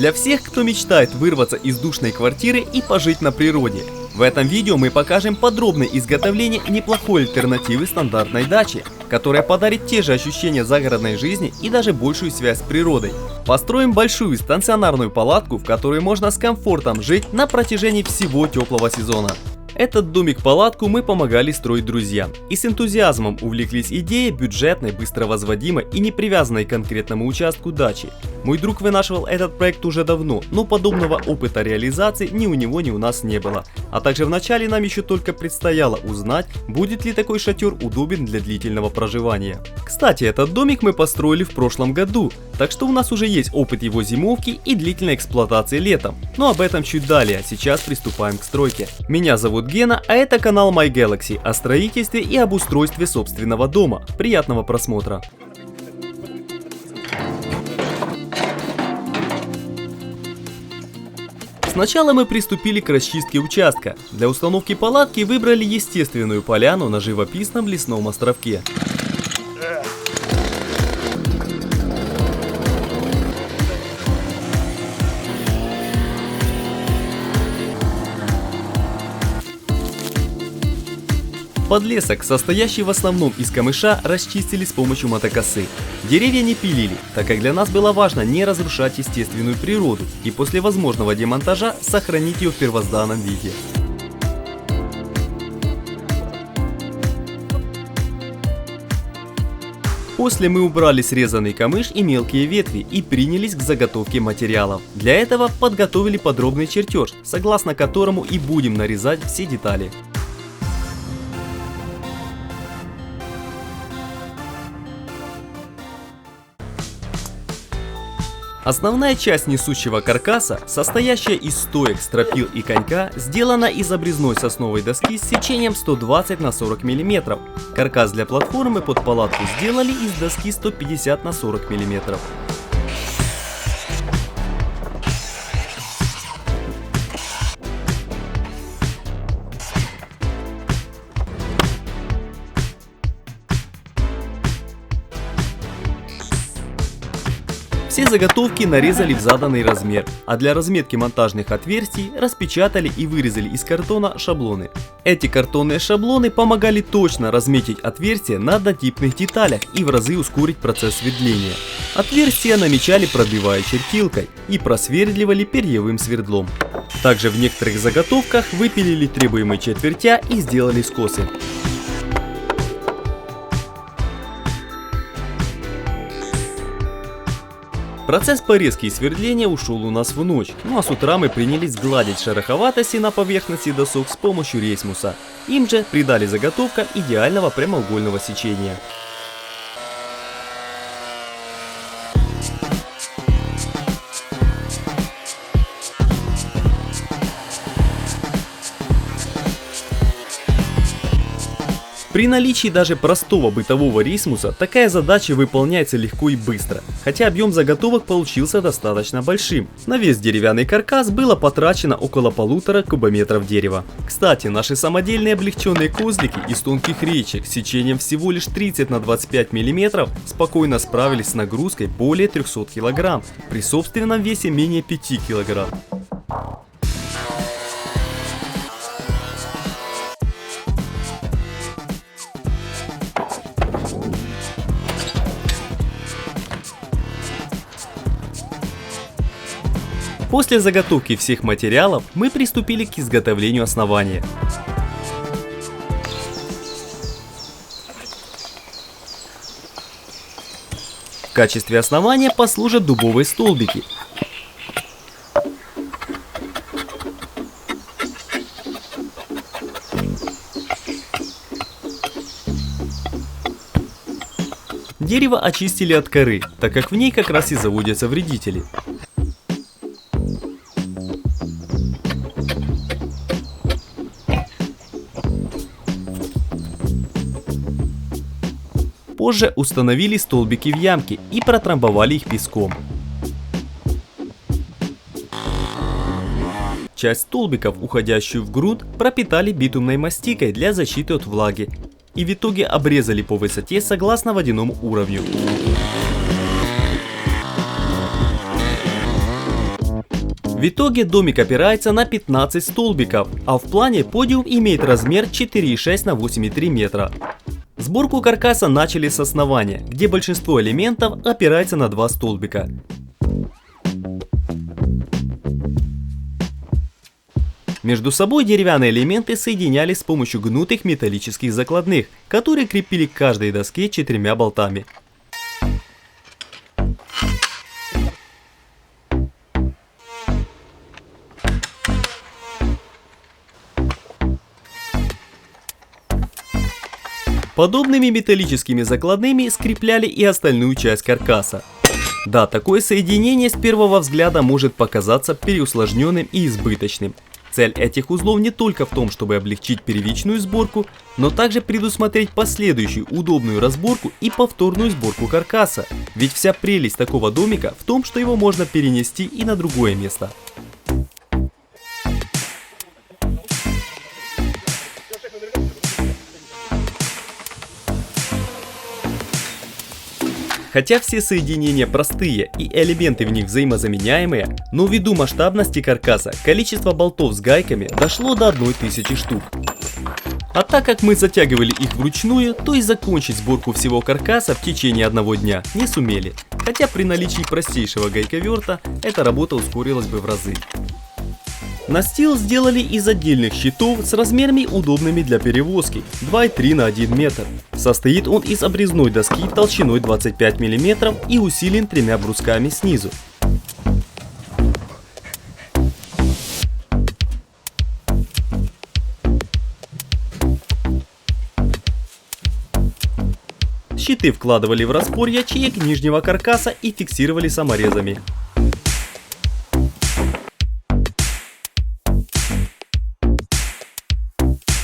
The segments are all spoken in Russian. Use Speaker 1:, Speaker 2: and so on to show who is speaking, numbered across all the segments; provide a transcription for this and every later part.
Speaker 1: Для всех, кто мечтает вырваться из душной квартиры и пожить на природе. В этом видео мы покажем подробное изготовление неплохой альтернативы стандартной даче, которая подарит те же ощущения загородной жизни и даже большую связь с природой. Построим большую стационарную палатку, в которой можно с комфортом жить на протяжении всего теплого сезона. Этот домик-палатку мы помогали строить друзьям и с энтузиазмом увлеклись идеей бюджетной, быстро возводимой и не привязанной к конкретному участку дачи. Мой друг вынашивал этот проект уже давно, но подобного опыта реализации ни у него, ни у нас не было. А также вначале нам еще только предстояло узнать, будет ли такой шатер удобен для длительного проживания. Кстати, этот домик мы построили в прошлом году, так что у нас уже есть опыт его зимовки и длительной эксплуатации летом. Но об этом чуть далее, а сейчас приступаем к стройке. Меня зовут Гена, а это канал My Galaxy о строительстве и обустройстве собственного дома. Приятного просмотра! Сначала мы приступили к расчистке участка. Для установки палатки выбрали естественную поляну на живописном лесном островке. Подлесок, состоящий в основном из камыша, расчистили с помощью мотокосы. Деревья не пилили, так как для нас было важно не разрушать естественную природу и после возможного демонтажа сохранить ее в первозданном виде. После мы убрали срезанный камыш и мелкие ветви и принялись к заготовке материалов. Для этого подготовили подробный чертеж, согласно которому и будем нарезать все детали. Основная часть несущего каркаса, состоящая из стоек, стропил и конька, сделана из обрезной сосновой доски с сечением 120 на 40 мм. Каркас для платформы под палатку сделали из доски 150 на 40 мм. Все заготовки нарезали в заданный размер, а для разметки монтажных отверстий распечатали и вырезали из картона шаблоны. Эти картонные шаблоны помогали точно разметить отверстия на однотипных деталях и в разы ускорить процесс свердления. Отверстия намечали, пробивая чертилкой, и просверливали перьевым свердлом. Также в некоторых заготовках выпилили требуемые четвертя и сделали скосы. Процесс порезки и свердления ушел у нас в ночь, ну а с утра мы принялись гладить шероховатости на поверхности досок с помощью рейсмуса. Им же придали заготовка идеального прямоугольного сечения. При наличии даже простого бытового рейсмуса такая задача выполняется легко и быстро, хотя объем заготовок получился достаточно большим. На весь деревянный каркас было потрачено около 1,5 кубометров дерева. Кстати, наши самодельные облегченные козлики из тонких речек с сечением всего лишь 30 на 25 мм спокойно справились с нагрузкой более 300 кг при собственном весе менее 5 кг. После заготовки всех материалов мы приступили к изготовлению основания. В качестве основания послужат дубовые столбики. Дерево очистили от коры, так как в ней как раз и заводятся вредители. Позже установили столбики в ямке и протрамбовали их песком. Часть столбиков, уходящую в грунт, пропитали битумной мастикой для защиты от влаги и в итоге обрезали по высоте согласно водяному уровню. В итоге домик опирается на 15 столбиков, а в плане подиум имеет размер 4,6 на 8,3 метра. Сборку каркаса начали с основания, где большинство элементов опирается на 2 столбика. Между собой деревянные элементы соединялись с помощью гнутых металлических закладных, которые крепили к каждой доске 4 болтами. Подобными металлическими закладными скрепляли и остальную часть каркаса. Да, такое соединение с первого взгляда может показаться переусложненным и избыточным. Цель этих узлов не только в том, чтобы облегчить первичную сборку, но также предусмотреть последующую удобную разборку и повторную сборку каркаса. Ведь вся прелесть такого домика в том, что его можно перенести и на другое место. Хотя все соединения простые и элементы в них взаимозаменяемые, но ввиду масштабности каркаса количество болтов с гайками дошло до 1000 штук. А так как мы затягивали их вручную, то и закончить сборку всего каркаса в течение одного дня не сумели. Хотя при наличии простейшего гайковерта эта работа ускорилась бы в разы. Настил сделали из отдельных щитов с размерами удобными для перевозки 2,3 на 1 метр. Состоит он из обрезной доски толщиной 25 мм и усилен 3 брусками снизу. Щиты вкладывали в распор ячеек нижнего каркаса и фиксировали саморезами.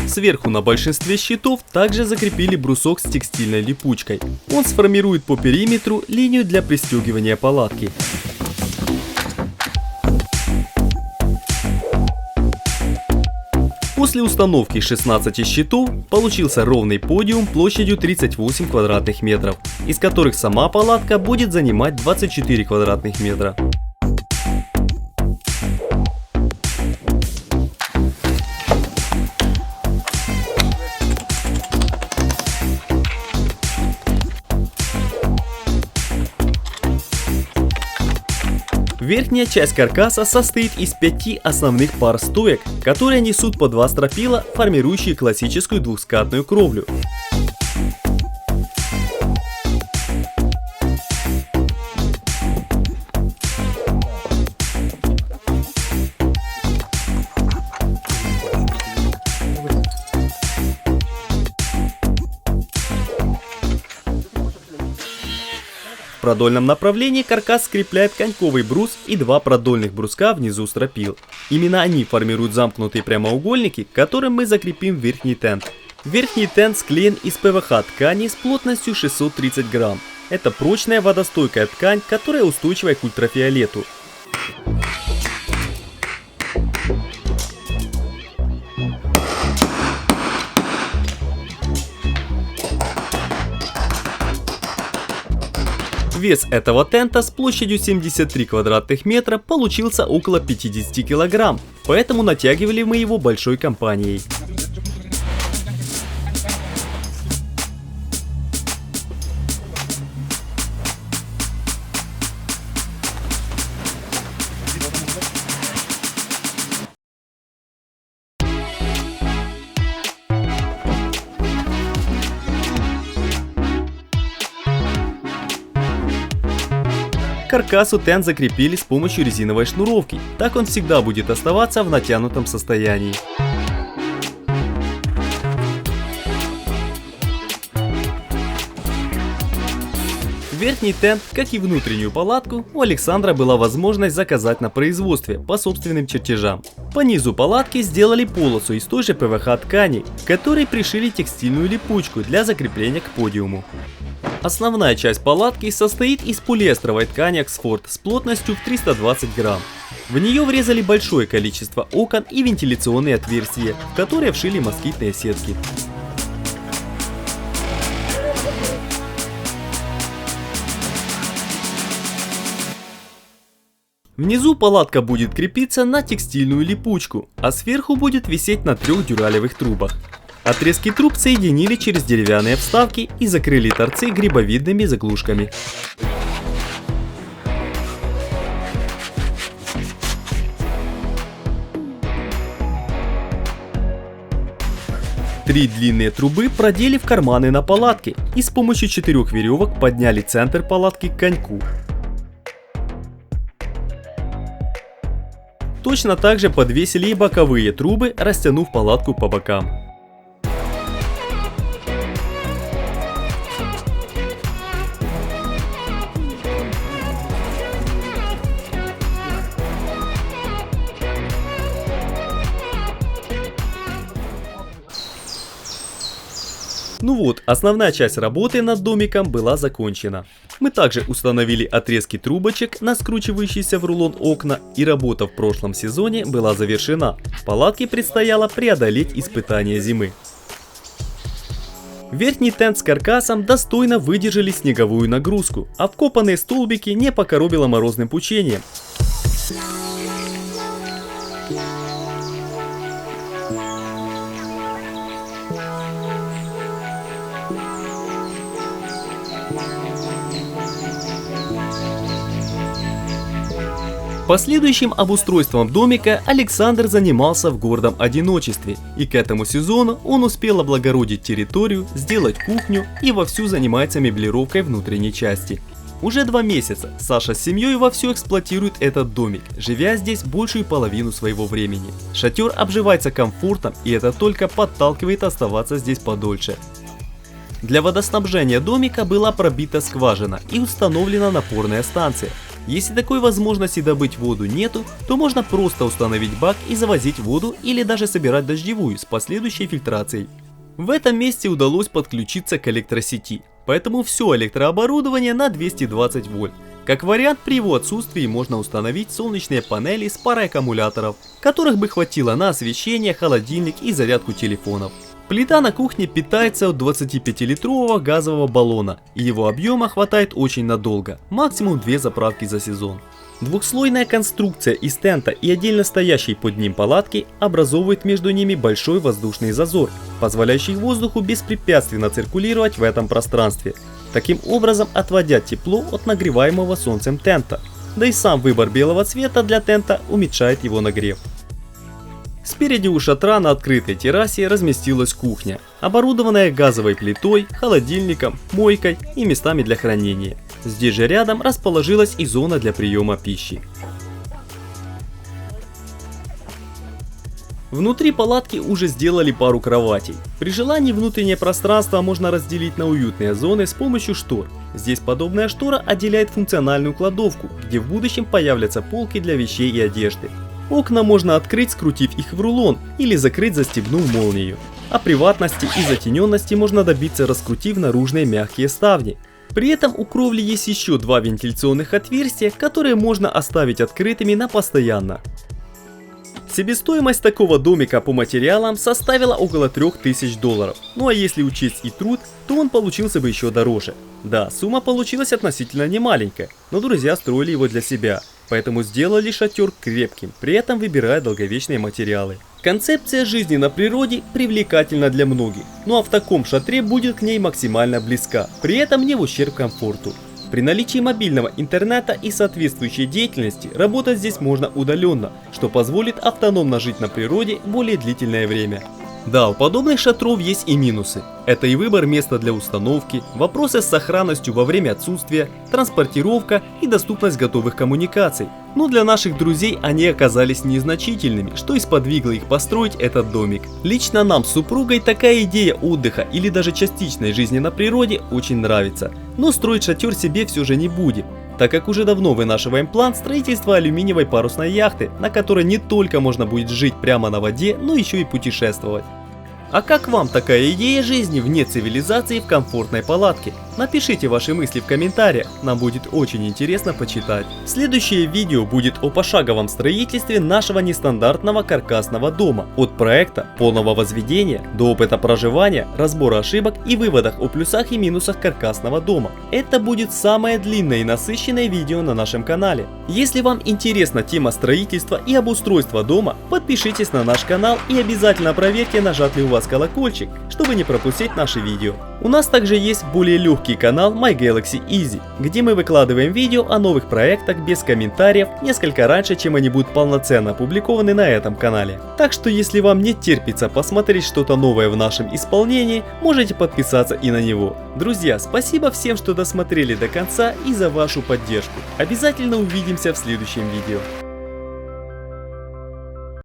Speaker 1: Сверху на большинстве щитов также закрепили брусок с текстильной липучкой. Он сформирует по периметру линию для пристегивания палатки. После установки 16 щитов получился ровный подиум площадью 38 квадратных метров, из которых сама палатка будет занимать 24 квадратных метра. Верхняя часть каркаса состоит из 5 основных пар стоек, которые несут по 2 стропила, формирующие классическую двухскатную кровлю. В продольном направлении каркас скрепляет коньковый брус и 2 продольных бруска внизу стропил. Именно они формируют замкнутые прямоугольники, к которым мы закрепим верхний тент. Верхний тент склеен из ПВХ ткани с плотностью 630 грамм. Это прочная водостойкая ткань, которая устойчива к ультрафиолету. Вес этого тента с площадью 73 квадратных метра получился около 50 килограмм, поэтому натягивали мы его большой компанией. К каркасу тент закрепили с помощью резиновой шнуровки, так он всегда будет оставаться в натянутом состоянии. Верхний тент, как и внутреннюю палатку, у Александра была возможность заказать на производстве по собственным чертежам. По низу палатки сделали полосу из той же ПВХ ткани, к которой пришили текстильную липучку для закрепления к подиуму. Основная часть палатки состоит из полиэстровой ткани Oxford с плотностью в 320 грамм. В нее врезали большое количество окон и вентиляционные отверстия, в которые вшили москитные сетки. Внизу палатка будет крепиться на текстильную липучку, а сверху будет висеть на 3 дюралевых трубах. Отрезки труб соединили через деревянные вставки и закрыли торцы грибовидными заглушками. Три длинные трубы продели в карманы на палатке и с помощью 4 веревок подняли центр палатки к коньку. Точно так же подвесили и боковые трубы, растянув палатку по бокам. Ну вот, основная часть работы над домиком была закончена. Мы также установили отрезки трубочек на скручивающиеся в рулон окна, и работа в прошлом сезоне была завершена. Палатке предстояло преодолеть испытания зимы. Верхний тент с каркасом достойно выдержали снеговую нагрузку, а вкопанные столбики не покоробило морозным пучением. Последующим обустройством домика Александр занимался в гордом одиночестве, и к этому сезону он успел облагородить территорию, сделать кухню и вовсю занимается меблировкой внутренней части. Уже 2 месяца Саша с семьей вовсю эксплуатирует этот домик, живя здесь большую половину своего времени. Шатер обживается комфортом, и это только подталкивает оставаться здесь подольше. Для водоснабжения домика была пробита скважина и установлена напорная станция. Если такой возможности добыть воду нету, то можно просто установить бак и завозить воду или даже собирать дождевую с последующей фильтрацией. В этом месте удалось подключиться к электросети, поэтому все электрооборудование на 220 вольт. Как вариант, при его отсутствии можно установить солнечные панели с парой аккумуляторов, которых бы хватило на освещение, холодильник и зарядку телефонов. Плита на кухне питается от 25-литрового газового баллона, и его объема хватает очень надолго, максимум 2 заправки за сезон. Двухслойная конструкция из тента и отдельно стоящей под ним палатки образовывает между ними большой воздушный зазор, позволяющий воздуху беспрепятственно циркулировать в этом пространстве, таким образом отводя тепло от нагреваемого солнцем тента. Да и сам выбор белого цвета для тента уменьшает его нагрев. Спереди у шатра на открытой террасе разместилась кухня, оборудованная газовой плитой, холодильником, мойкой и местами для хранения. Здесь же рядом расположилась и зона для приема пищи. Внутри палатки уже сделали пару кроватей. При желании внутреннее пространство можно разделить на уютные зоны с помощью штор. Здесь подобная штора отделяет функциональную кладовку, где в будущем появятся полки для вещей и одежды. Окна можно открыть, скрутив их в рулон, или закрыть, застегнув молнию. А приватности и затененности можно добиться, раскрутив наружные мягкие ставни. При этом у кровли есть еще 2 вентиляционных отверстия, которые можно оставить открытыми на постоянно. Себестоимость такого домика по материалам составила около $3000. Ну а если учесть и труд, то он получился бы еще дороже. Да, сумма получилась относительно немаленькая, но друзья строили его для себя, поэтому сделали шатер крепким, при этом выбирая долговечные материалы. Концепция жизни на природе привлекательна для многих, ну а в таком шатре будет к ней максимально близка, при этом не в ущерб комфорту. При наличии мобильного интернета и соответствующей деятельности работать здесь можно удаленно, что позволит автономно жить на природе более длительное время. Да, у подобных шатров есть и минусы. Это и выбор места для установки, вопросы с сохранностью во время отсутствия, транспортировка и доступность готовых коммуникаций. Но для наших друзей они оказались незначительными, что и сподвигло их построить этот домик. Лично нам с супругой такая идея отдыха или даже частичной жизни на природе очень нравится. Но строить шатер себе все же не будем, так как уже давно вынашиваем план строительства алюминиевой парусной яхты, на которой не только можно будет жить прямо на воде, но еще и путешествовать. А как вам такая идея жизни вне цивилизации в комфортной палатке? Напишите ваши мысли в комментариях, нам будет очень интересно почитать. Следующее видео будет о пошаговом строительстве нашего нестандартного каркасного дома. От проекта, полного возведения, до опыта проживания, разбора ошибок и выводах о плюсах и минусах каркасного дома. Это будет самое длинное и насыщенное видео на нашем канале. Если вам интересна тема строительства и обустройства дома, подпишитесь на наш канал и обязательно проверьте, нажат ли у вас колокольчик, чтобы не пропустить наши видео. У нас также есть более легкий канал My Galaxy Easy, где мы выкладываем видео о новых проектах без комментариев несколько раньше, чем они будут полноценно опубликованы на этом канале. Так что если вам не терпится посмотреть что-то новое в нашем исполнении, можете подписаться и на него. Друзья, спасибо всем, что досмотрели до конца и за вашу поддержку. Обязательно увидимся в следующем видео.